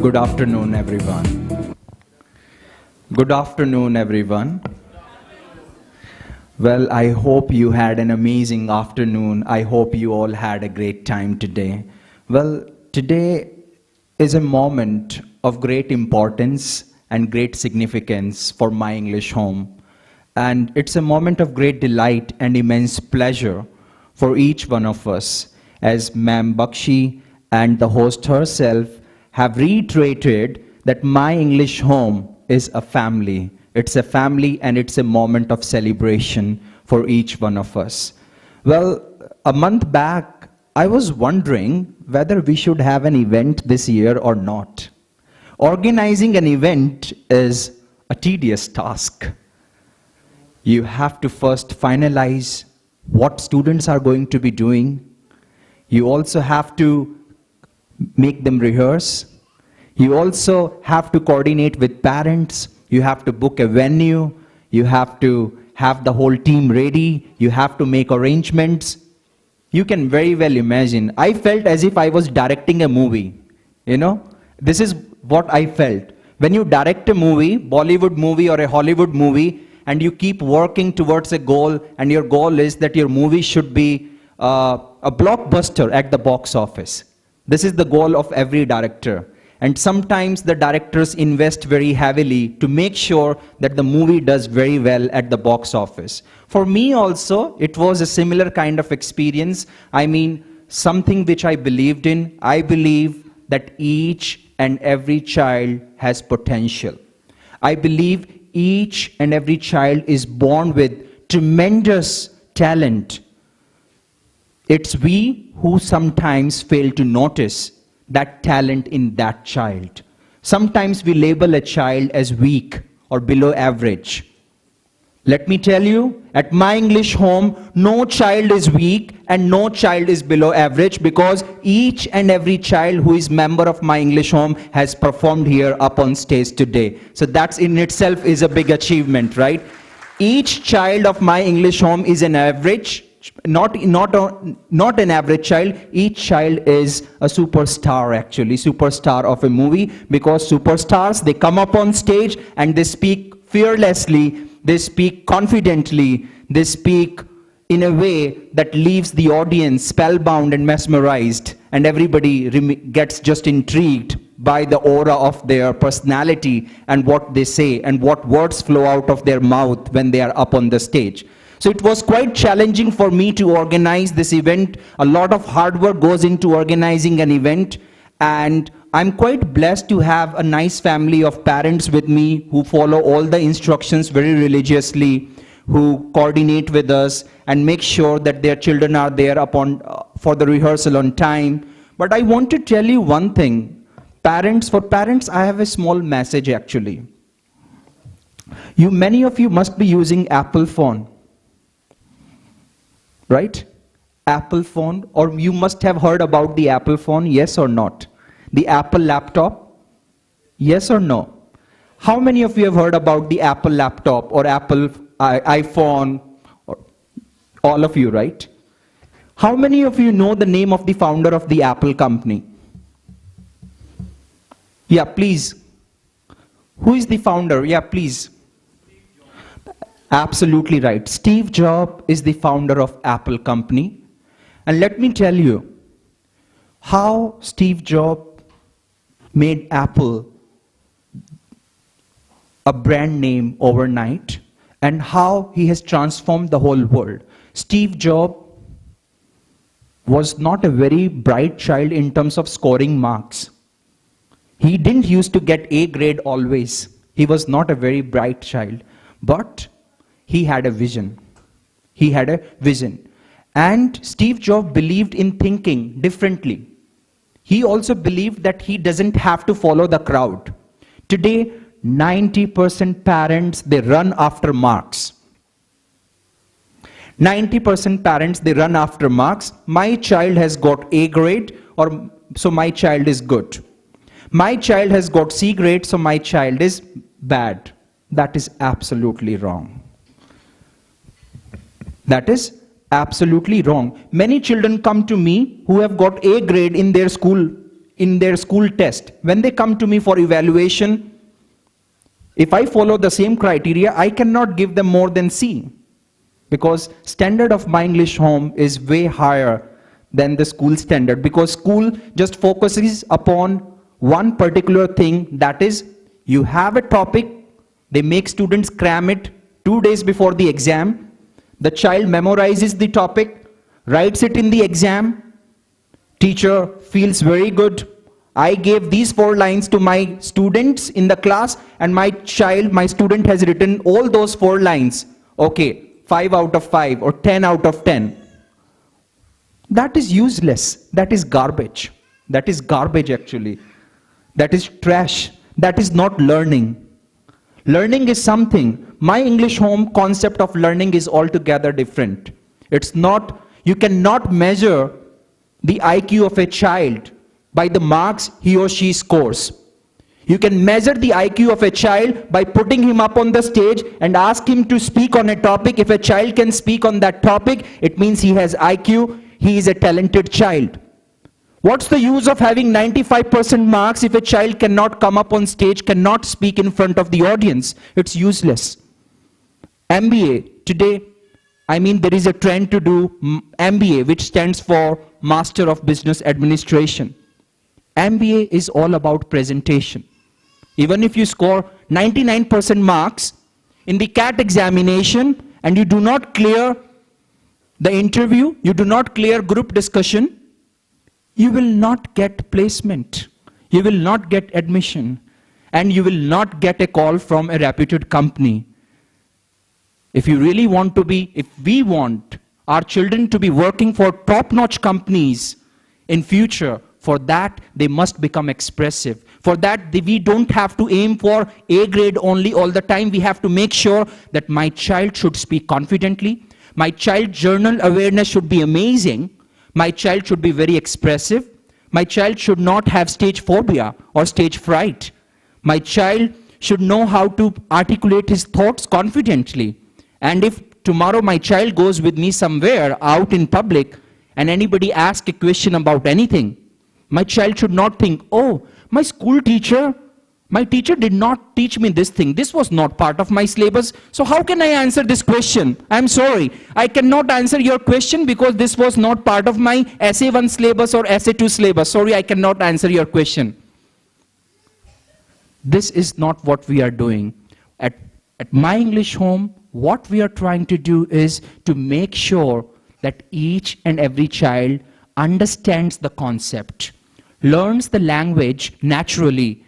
Good afternoon, everyone. Good afternoon, everyone. Well, I hope you had an amazing afternoon. I hope you all had a great time today. Well, today is a moment of great importance and great significance for my English home. And it's a moment of great delight and immense pleasure for each one of us, as Ma'am Bakshi and the host herself have reiterated that my English home is a family. It's a family and it's a moment of celebration for each one of us. Well, a month back, I was wondering whether we should have an event this year or not. Organizing an event is a tedious task. You have to first finalize what students are going to be doing. You also have to make them rehearse. You also have to coordinate with parents. You have to book a venue. You have to have the whole team ready. You have to make arrangements. You can very well imagine. I felt as if I was directing a movie. You know, this is what I felt. When you direct a movie, Bollywood movie or a Hollywood movie, and you keep working towards a goal, and your goal is that your movie should be a blockbuster at the box office. This is the goal of every director. And sometimes the directors invest very heavily to make sure that the movie does very well at the box office. For me also, it was a similar kind of experience. I mean, something which I believed in. I believe that each and every child has potential. I believe each and every child is born with tremendous talent. It's we who sometimes fail to notice that talent in that child. Sometimes we label a child as weak or below average. Let me tell you, at my English home, no child is weak and no child is below average, because each and every child who is member of my English home has performed here up on stage today. So that's in itself is a big achievement, right? Each child of my English home is an average, not an average child. Each child is a superstar, actually, superstar of a movie, because superstars, they come up on stage and they speak fearlessly, they speak confidently, they speak in a way that leaves the audience spellbound and mesmerized, and everybody gets just intrigued by the aura of their personality and what they say and what words flow out of their mouth when they are up on the stage. So it was quite challenging for me to organize this event. A lot of hard work goes into organizing an event, and I'm quite blessed to have a nice family of parents with me who follow all the instructions very religiously, who coordinate with us and make sure that their children are there for the rehearsal on time. But I want to tell you one thing. For parents, I have a small message actually. Many of you must be using Apple phone. Right? Apple phone, or you must have heard about the Apple phone, yes or not? The Apple laptop, yes or no? How many of you have heard about the Apple laptop or Apple iPhone? Or all of you, right? How many of you know the name of the founder of the Apple company? Yeah, please. Who is the founder? Yeah, please. Absolutely right. Steve Jobs is the founder of Apple company. And let me tell you how Steve Jobs made Apple a brand name overnight, and how he has transformed the whole world. Steve Jobs was not a very bright child in terms of scoring marks. He didn't used to get A grade always. He was not a very bright child. But he had a vision. He had a vision. And Steve Jobs believed in thinking differently. He also believed that he doesn't have to follow the crowd. Today, 90% parents, they run after marks. 90% parents, they run after marks. My child has got A grade, so my child is good. My child has got C grade, so my child is bad. That is absolutely wrong. That is absolutely wrong. Many children come to me who have got A grade in their school in their school test, when they come to me for evaluation, if I follow the same criteria, I cannot give them more than C. Because standard of my English home is way higher than the school standard. Because school just focuses upon one particular thing, that is, you have a topic, they make students cram it 2 days before the exam. The child memorizes the topic, writes it in the exam. Teacher feels very good. I gave these 4 lines to my students in the class, and my student has written all those 4 lines. Okay, 5 out of 5 or 10 out of 10. That is useless. That is garbage. That is garbage actually. That is trash. That is not learning. Learning is something. My English home concept of learning is altogether different. It's not, you cannot measure the IQ of a child by the marks he or she scores. You can measure the IQ of a child by putting him up on the stage and ask him to speak on a topic. If a child can speak on that topic, it means he has IQ, he is a talented child. What's the use of having 95% marks if a child cannot come up on stage, cannot speak in front of the audience? It's useless. MBA, today, there is a trend to do MBA, which stands for Master of Business Administration. MBA is all about presentation. Even if you score 99% marks in the CAT examination and you do not clear the interview, you do not clear group discussion, you will not get placement, you will not get admission, and you will not get a call from a reputed company. If you really want to be, if we want our children to be working for top-notch companies in future, for that they must become expressive. For that we don't have to aim for A grade only all the time. We have to make sure that my child should speak confidently, my child's journal awareness should be amazing, my child should be very expressive, my child should not have stage phobia or stage fright, my child should know how to articulate his thoughts confidently. And if tomorrow my child goes with me somewhere out in public and anybody asks a question about anything, my child should not think, oh, my teacher did not teach me this thing. This was not part of my syllabus. So how can I answer this question? I'm sorry, I cannot answer your question because this was not part of my Essay 1 syllabus or Essay 2 syllabus. Sorry, I cannot answer your question. This is not what we are doing. At my English home, what we are trying to do is to make sure that each and every child understands the concept, learns the language naturally.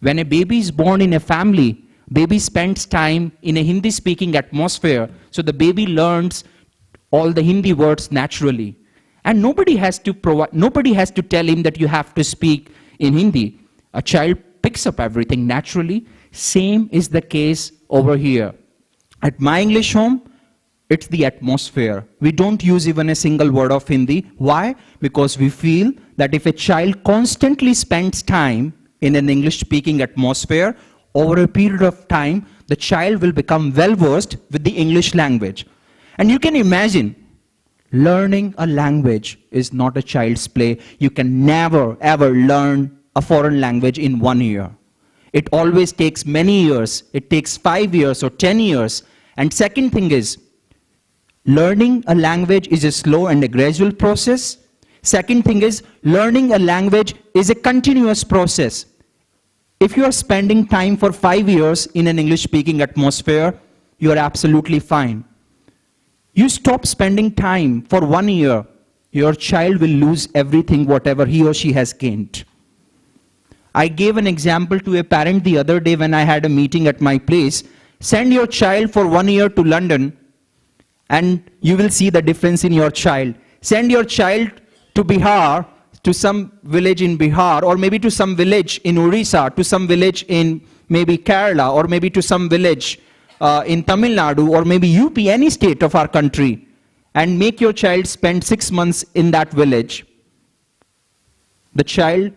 When a baby is born in a family, baby spends time in a Hindi-speaking atmosphere, so the baby learns all the Hindi words naturally. And nobody has to tell him that you have to speak in Hindi. A child picks up everything naturally. Same is the case over here. At my English home, it's the atmosphere. We don't use even a single word of Hindi. Why? Because we feel that if a child constantly spends time in an English-speaking atmosphere, over a period of time, the child will become well-versed with the English language. And you can imagine, learning a language is not a child's play. You can never, ever learn a foreign language in 1 year. It always takes many years. It takes 5 years or 10 years. And second thing is, learning a language is a slow and a gradual process. Second thing is, learning a language is a continuous process. If you are spending time for 5 years in an English-speaking atmosphere, you are absolutely fine. You stop spending time for 1 year, your child will lose everything, whatever he or she has gained. I gave an example to a parent the other day when I had a meeting at my place. Send your child for 1 year to London and you will see the difference in your child. Send your child to Bihar, to some village in Bihar, or maybe to some village in Orissa, to some village in maybe Kerala, or maybe to some village in Tamil Nadu, or maybe UP, any state of our country, and make your child spend 6 months in that village. The child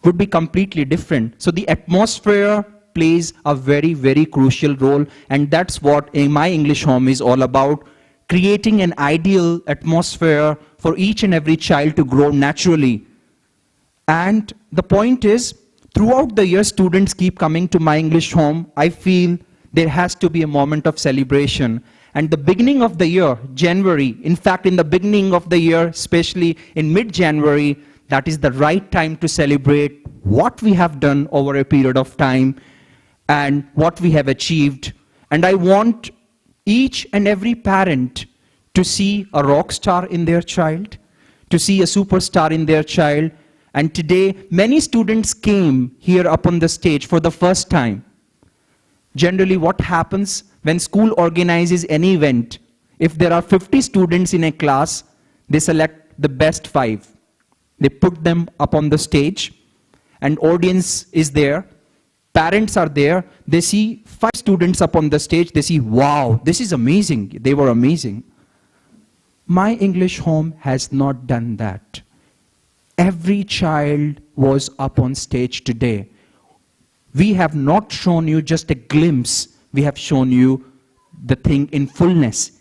would be completely different. So the atmosphere plays a very, very crucial role, and that's what my English home is all about, creating an ideal atmosphere for each and every child to grow naturally. And the point is, throughout the year, students keep coming to My English Home. I feel there has to be a moment of celebration. And the beginning of the year, January, in fact, in the beginning of the year, especially in mid-January, that is the right time to celebrate what we have done over a period of time and what we have achieved. And I want each and every parent to see a rock star in their child, to see a superstar in their child. And today, many students came here up on the stage for the first time. Generally, what happens when school organizes an event, if there are 50 students in a class, they select the best 5. They put them up on the stage, and audience is there. Parents are there. They see 5 students up on the stage. They see, wow, this is amazing. They were amazing. My English Home has not done that. Every child was up on stage today. We have not shown you just a glimpse. We have shown you the thing in fullness.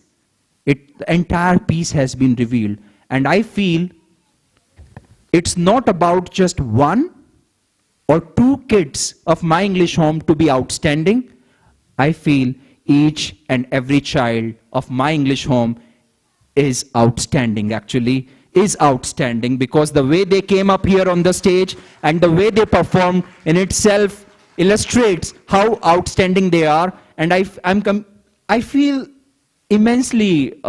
The entire piece has been revealed. And I feel it's not about just 1 or 2 kids of My English Home to be outstanding. I feel each and every child of My English Home is outstanding, actually, is outstanding, because the way they came up here on the stage and the way they performed in itself illustrates how outstanding they are. And I feel immensely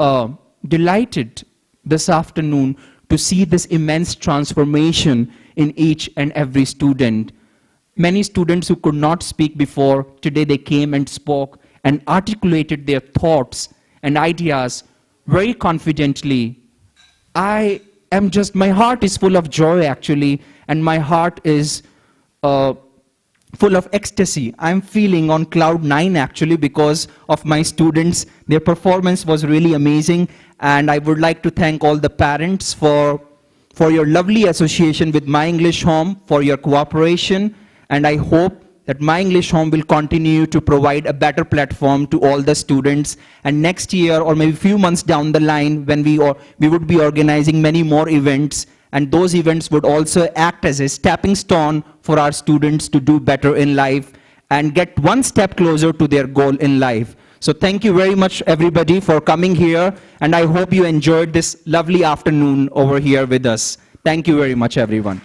delighted this afternoon to see this immense transformation in each and every student. Many students who could not speak before, today they came and spoke and articulated their thoughts and ideas very confidently. My heart is full of joy, actually, and my heart is full of ecstasy. I'm feeling on cloud 9, actually, because of my students. Their performance was really amazing, and I would like to thank all the parents for your lovely association with My English Home, for your cooperation, and I hope that My English Home will continue to provide a better platform to all the students. And next year, or maybe a few months down the line, when we would be organizing many more events, and those events would also act as a stepping stone for our students to do better in life and get one step closer to their goal in life. So thank you very much, everybody, for coming here, and I hope you enjoyed this lovely afternoon over here with us. Thank you very much, everyone.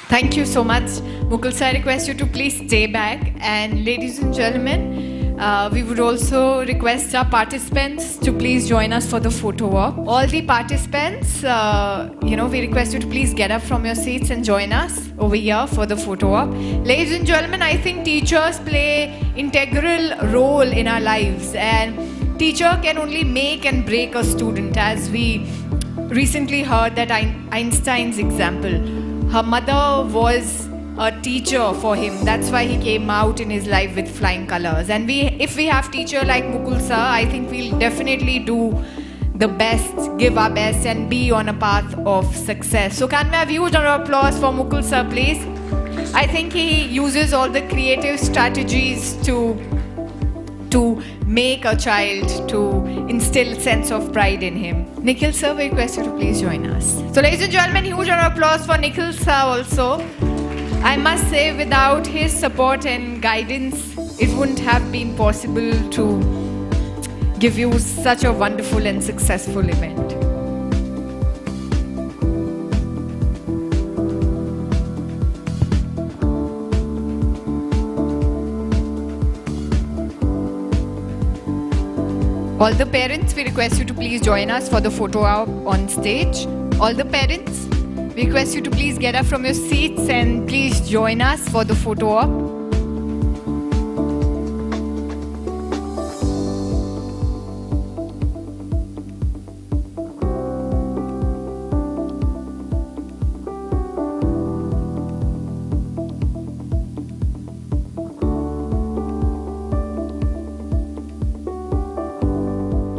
Thank you so much. Mukul sir, I request you to please stay back. And ladies and gentlemen, we would also request our participants to please join us for the photo walk. All the participants, we request you to please get up from your seats and join us over here for the photo walk. Ladies and gentlemen, I think teachers play integral role in our lives, and teacher can only make and break a student, as we recently heard that Einstein's example. Her mother was a teacher for him. That's why he came out in his life with flying colors. And if we have teacher like Mukul sir, I think we'll definitely do the best, give our best, and be on a path of success. So can we have huge round of applause for Mukul sir, please? I think he uses all the creative strategies to make a child, to instill sense of pride in him. Nikhil sir, we request you to please join us. So ladies and gentlemen, huge round of applause for Nikhil sir also. I must say, without his support and guidance, it wouldn't have been possible to give you such a wonderful and successful event. All the parents, we request you to please join us for the photo op on stage. All the parents, we request you to please get up from your seats and please join us for the photo op.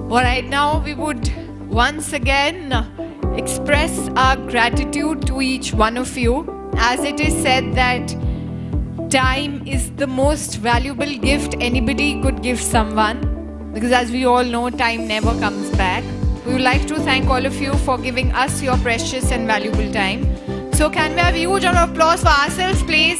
Alright, now we would once again express our gratitude to each one of you, as it is said that time is the most valuable gift anybody could give someone, because as we all know, time never comes back. We would like to thank all of you for giving us your precious and valuable time. So can we have a huge round of applause for ourselves, please?